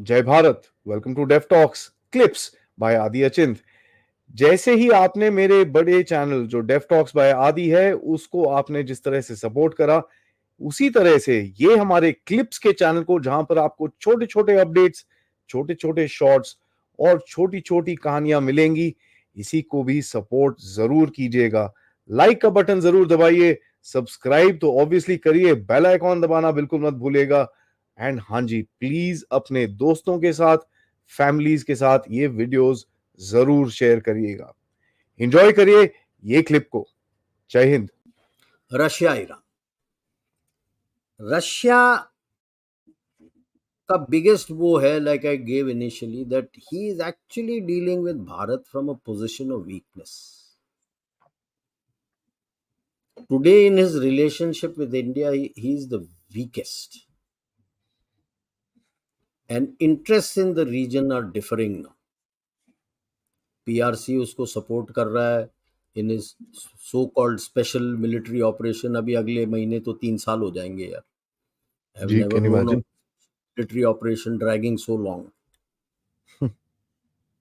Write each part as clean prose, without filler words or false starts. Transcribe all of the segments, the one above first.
जय Bharat. Welcome to deaf talks clips by Adi Achint. जैसे ही आपने मेरे बड़े चैनल जो डेफ टॉक्स बाय आदि है उसको आपने जिस तरह से सपोर्ट करा, उसी तरह से ये हमारे क्लिप्स के चैनल को, जहां पर आपको छोटे छोटे अपडेट्स, छोटे छोटे शॉर्ट्स और छोटी छोटी कहानियां मिलेंगी, इसी को भी सपोर्ट जरूर कीजिएगा। लाइक का बटन जरूर दबाइए, सब्सक्राइब तो ऑब्वियसली करिए, बेल आइकॉन दबाना बिल्कुल मत भूलिएगा। एंड हाँ जी, प्लीज अपने दोस्तों के साथ, फैमिलीज के साथ ये वीडियोस जरूर शेयर करिएगा। एंजॉय करिए ये क्लिप को। जय हिंद। रशिया ईरान, रशिया का बिगेस्ट वो है, like I gave initially, that he is actually dealing with Bharat from a position of weakness. Today in his relationship with India, he is the weakest, and interests in the region are differing now. PRC उसको support कर रहा है in is so called special military operation. अभी अगले महीने तो 3 साल हो जाएंगे यार. आई हैव जी, never can you known of imagine? military operation dragging so long.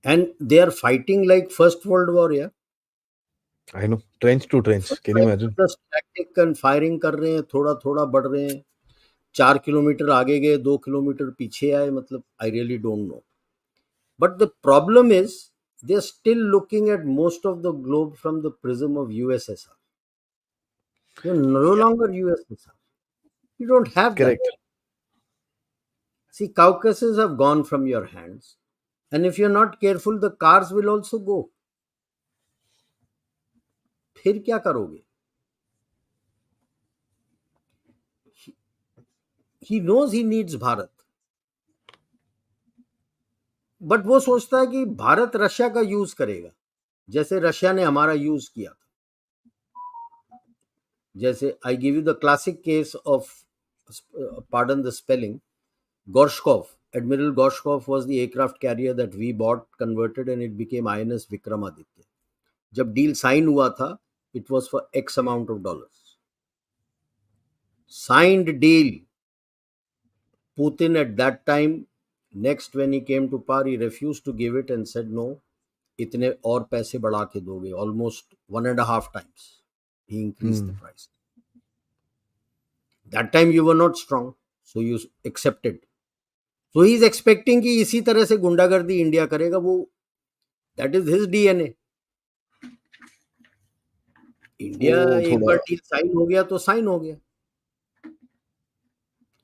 And they are fighting like First World War. Yeah, I know, trench to trench, can you imagine? Tactic and firing कर रहे हैं, थोड़ा थोड़ा बढ़ रहे हैं. 4 kilometre आगे गए, 2 किलोमीटर पीछे आए. मतलब I really don't know. But the problem is they are still looking at most of the globe from the prism of USSR. You're no longer USSR. You don't have that. Correct. See, Caucasus have gone from your hands. And if you're not careful, the cars will also go. फिर क्या करोगे? He knows he needs Bharat. But वो सोचता है कि Bharat Russia का use करेगा, जैसे रशिया ने हमारा यूज किया था. जैसे I give you the classic case of, pardon the spelling, Gorshkov. Admiral Gorshkov was the aircraft carrier that we bought, converted, and it became INS Vikramaditya. जब डील साइन हुआ था, it was for X amount of dollars. Signed deal. Putin at that time, next when he came to power, he refused to give it and said no, इतने और पैसे बढ़ा के दोगे. Almost 1.5 times he increased the price. That time you were not strong, so you accepted. So he is expecting कि इसी तरह से गुंडागर्दी इंडिया करेगा. वो that is his DNA. India एक बार डील साइन हो गया तो साइन हो गया.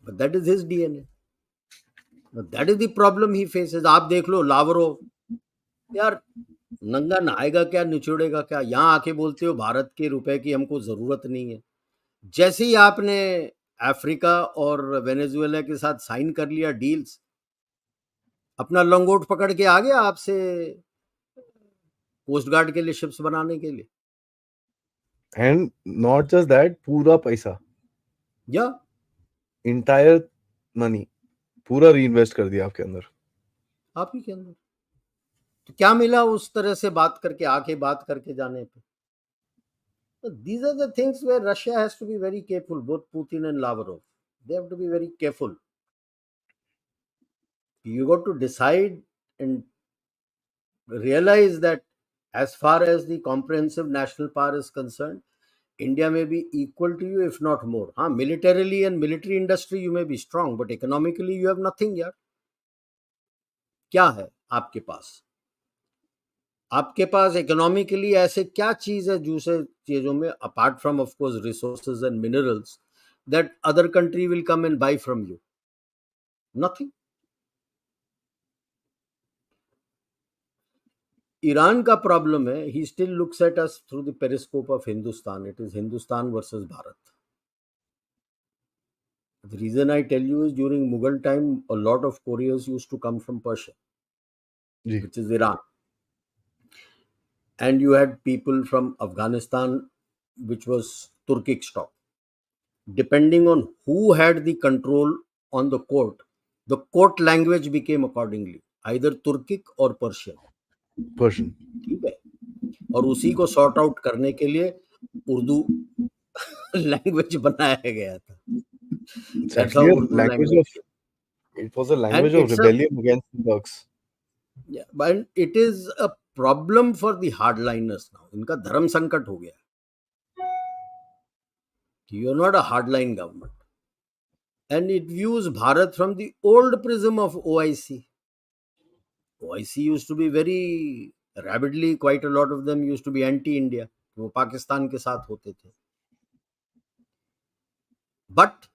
But that is his DNA. But that is the problem he faces. आप देख लो लावरोव, यार नंगा नहाएगा क्या, निचोड़ेगा क्या? यहाँ आके बोलते हो भारत के रुपए की हमको जरूरत नहीं है. जैसे ही आपने अफ्रीका और वेनेजुएला के साथ साइन कर लिया डील्स, अपना लंगोट पकड़ के आ गया आपसे कोस्ट गार्ड के लिए शिप्स बनाने के लिए. एंड नॉट जस्ट दैट, पूरा पैसा, या इंटायर मनी पूरा रीइन्वेस्ट कर दिया आपके अंदर, आप ही के अंदर. तो क्या मिला उस तरह से बात करके, आके बात करके जाने पे? So these are the things where Russia has to be very careful. Both Putin and Lavrov, they have to be very careful. You got to decide and realize that as far as the comprehensive national power is concerned, India may be equal to you, if not more. Militarily and military industry you may be strong, but economically you have nothing yet. क्या है आपके पास? आपके पास economically ऐसे क्या चीज है दूसरे चीजों में, apart from of course resources and minerals, that other country will come and buy from you? Nothing. Iran का प्रॉब्लम है, he still looks at us through the periscope of Hindustan. It is Hindustan versus Bharat. The reason I tell you is during Mughal time, a lot of couriers used to come from Persia, which is Iran. And you had people from Afghanistan, which was Turkic stock. Depending on who had the control on the court language became accordingly, either Turkic or Persian. ठीक है. और उसी को sort out करने के लिए Urdu language बनाया गया था. That's how Urdu language. It was a And language of it's a, rebellion against the Turks. yeah, but it is a problem for the hardliners now. इनका धर्म संकट हो गया. You are not a hardline government, and it views Bharat from the old prism of OIC. OIC used to be very rabidly, quite a lot of them used to be anti-India. वो पाकिस्तान के साथ होते थे. But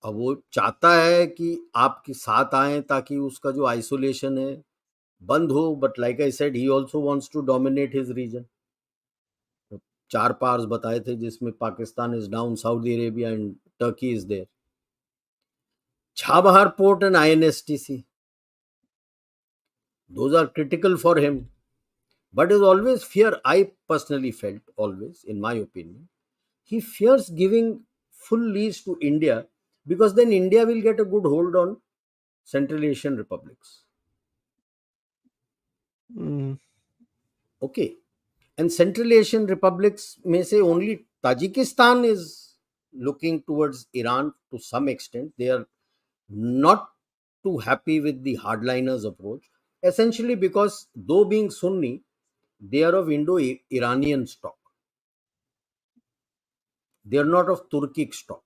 अब वो चाहता है कि आपके साथ आए ताकि उसका जो आइसोलेशन है बंद हो. But like I said, he also wants to dominate his region. 4 पार्स बताए थे जिसमें Pakistan is down, Saudi Arabia and Turkey is there. Chabahar port and INSTC, those are critical for him. But is always fear, I personally felt always, in my opinion, he fears giving full lease to India, because then India will get a good hold on Central Asian republics. Mm. Okay. And Central Asian republics may say only Tajikistan is looking towards Iran to some extent. They are not too happy with the hardliners approach, essentially because though being Sunni, they are of Indo-Iranian stock. They are not of Turkic stock.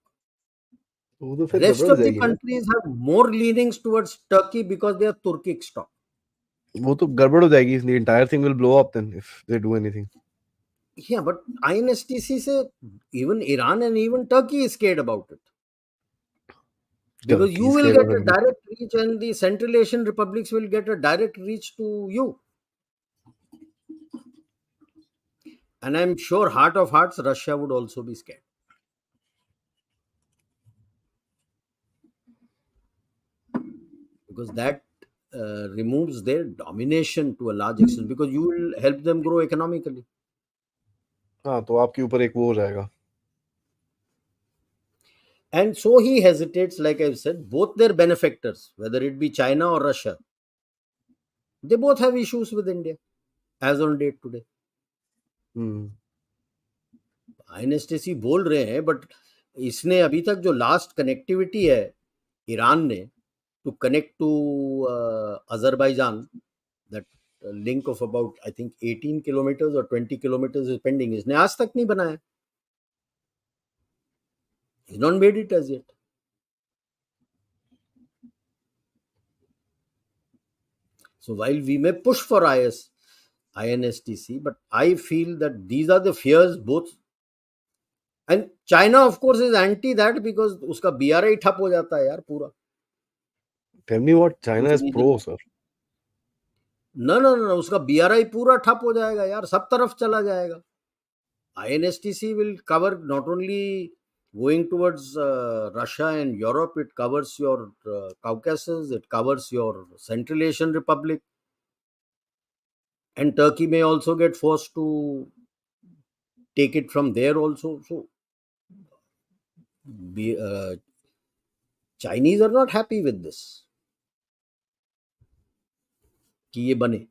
वो तो फिर Rest गड़बड़ हो of the जाएगी ना. countries have more leanings towards Turkey because they are Turkic stock. वो तो गड़बड़ हो जाएगी. The entire thing will blow up then if they do anything. Yeah, but INSTC say even Iran and even Turkey is scared about it. Because you Turkey is will scared get of a everything. direct reach and the Central Asian republics will get a direct reach to you. And I'm sure, heart of hearts, Russia would also be scared. Because that removes their domination to a large extent, because you will help them grow economically. हाँ, तो आपके ऊपर एक वो हो जाएगा. And so he hesitates, like I've said, both their benefactors, whether it be China or Russia, they both have issues with India as on date today. Hmm. INSTC बोल रहे हैं, बट इसने अभी तक जो लास्ट कनेक्टिविटी है Iran ने to connect to Azerbaijan, that link of about I think 18 kilometres और 20 किलोमीटर्स इज पेंडिंग. इसने आज तक नहीं बनाया. He's not made it as yet. So while we may push for INSTC, but I feel that these are the fears both. And China, of course, is anti that because उसका BRI ठप हो जाता है यार पूरा. Tell me what China is pro, sir. No, उसका BRI पूरा ठप हो जाएगा यार, सब तरफ चला जाएगा. INSTC will cover not only going towards Russia and Europe, it covers your Caucasus, it covers your Central Asian Republic, and Turkey may also get forced to take it from there also. So Chinese are not happy with this कि ये बने.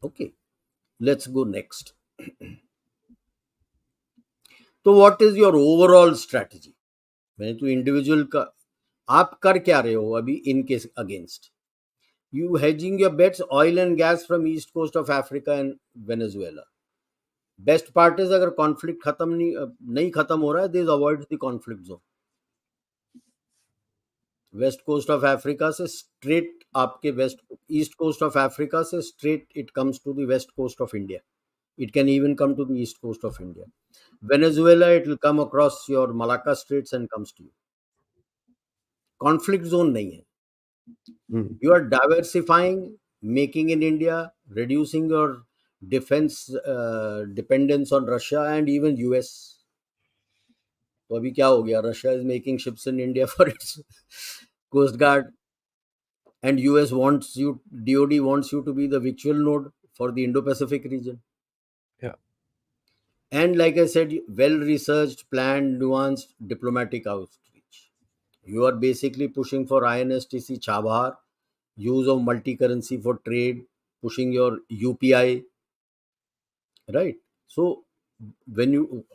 Okay, let's go next. तो what is your overall strategy? मैंने तो individual का, आप कर क्या रहे हो अभी इनके against? You hedging your bets, oil and gas from east coast of Africa and Venezuela. Best part is अगर conflict खत्म नहीं खत्म हो रहा है, this avoids the conflict zone. West coast of Africa से स्ट्रेट आपके ईस्ट कोस्ट ऑफ अफ्रीका से straight it comes to the west coast of India. It can even come to the east coast of India. Venezuela, it will come across your Malacca Straits and comes to you. Conflict zone nahi hai. You are diversifying, making in India, reducing your defense dependence on Russia and even US. तो अभी क्या हो गया? Russia is making ships in India for its coast guard, and US wants you, DOD wants you to be the virtual node for the Indo-Pacific region. Yeah. And like I said, well-researched, planned, nuanced diplomatic outreach. You are basically pushing for INSTC Chabahar, use of multi-currency for trade, pushing your UPI, right? So when you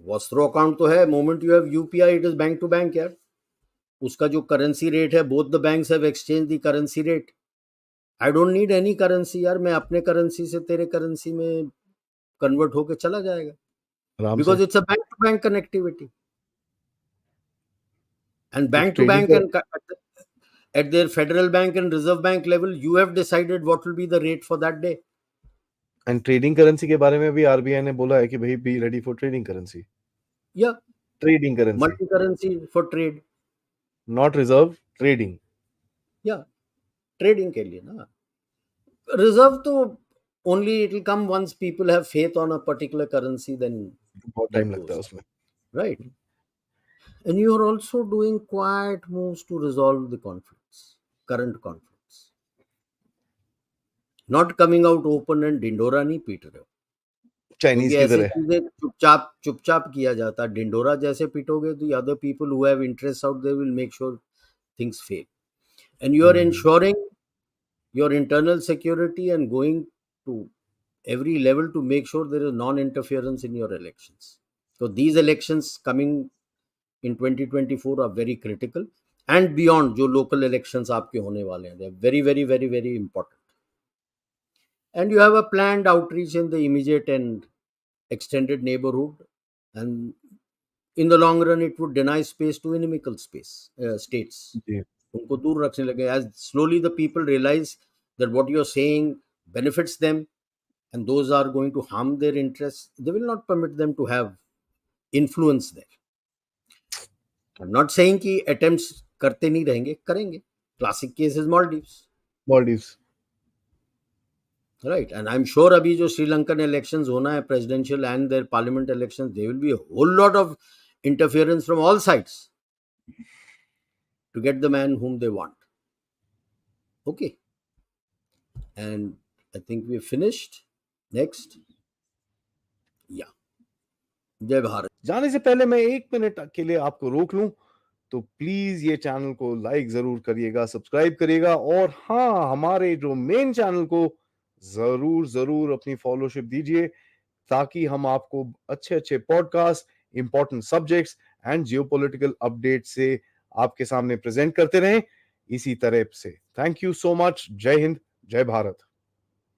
Vostro account to hai, moment you have UPI, it is bank to bank, yeah. उसका जो currency rate है, both the banks have exchange the currency rate. I don't need any currency यार, मैं अपने currency से तेरे currency में convert होके चला जाएगा, आराम से. Because it's a bank to bank connectivity. And एक bank to trading bank and at their federal bank and reserve bank level, you have decided what will be the rate for that day. And trading currency के बारे में भी RBI ने बोला है कि भाई be ready for trading currency. Yeah, trading currency, multi currency for trade. Not reserve, trading. Yeah, trading के लिए ना. Reserve तो only it will come once people have faith on a particular currency, then बहुत that time लगता है goes, उसमें. right? And you are also doing quiet moves to resolve the conflicts, current conflicts. Not coming out open and ढिंढोरा नहीं पीट रहे हो, Chinese क्योंकि की ऐसी तरह. चीजें चुपचाप चुपचाप किया जाता है. ढिंडोरा जैसे पिटोगे तो other people who have interest out there will make sure things fail. And you are insuring your internal security and going to every level to make sure there is non-interference in your elections. So these elections coming in 2024 are very critical, and beyond जो local elections आपके होने वाले हैं, they are very very very very important. And you have a planned outreach in the immediate and extended neighborhood, and in the long run it would deny space to inimical states. जी. उनको दूर रखने लगे. As slowly the people realize that what you're saying benefits them and those are going to harm their interests, they will not permit them to have influence there. I'm not saying कि attempts करते नहीं रहेंगे, करेंगे. Classic case is Maldives. Maldives. Right, and I'm sure अभी जो Sri Lankan elections होना है, presidential and their parliament elections, there will be a whole lot of interference from all sides to get the man whom they want. Okay, and I think we're finished. Next, yeah, जय भारत. जाने से पहले मैं 1 minute के लिए आपको रोक लूं, तो प्लीज ये चैनल को लाइक जरूर करिएगा, सब्सक्राइब करिएगा, और हाँ, हमारे जो मेन चैनल को जरूर जरूर अपनी फॉलोशिप दीजिए, ताकि हम आपको अच्छे अच्छे podcast, important subjects and geopolitical update से आपके सामने प्रेजेंट करते रहें इसी तरह से. Thank you so much. जय हिंद, जय भारत.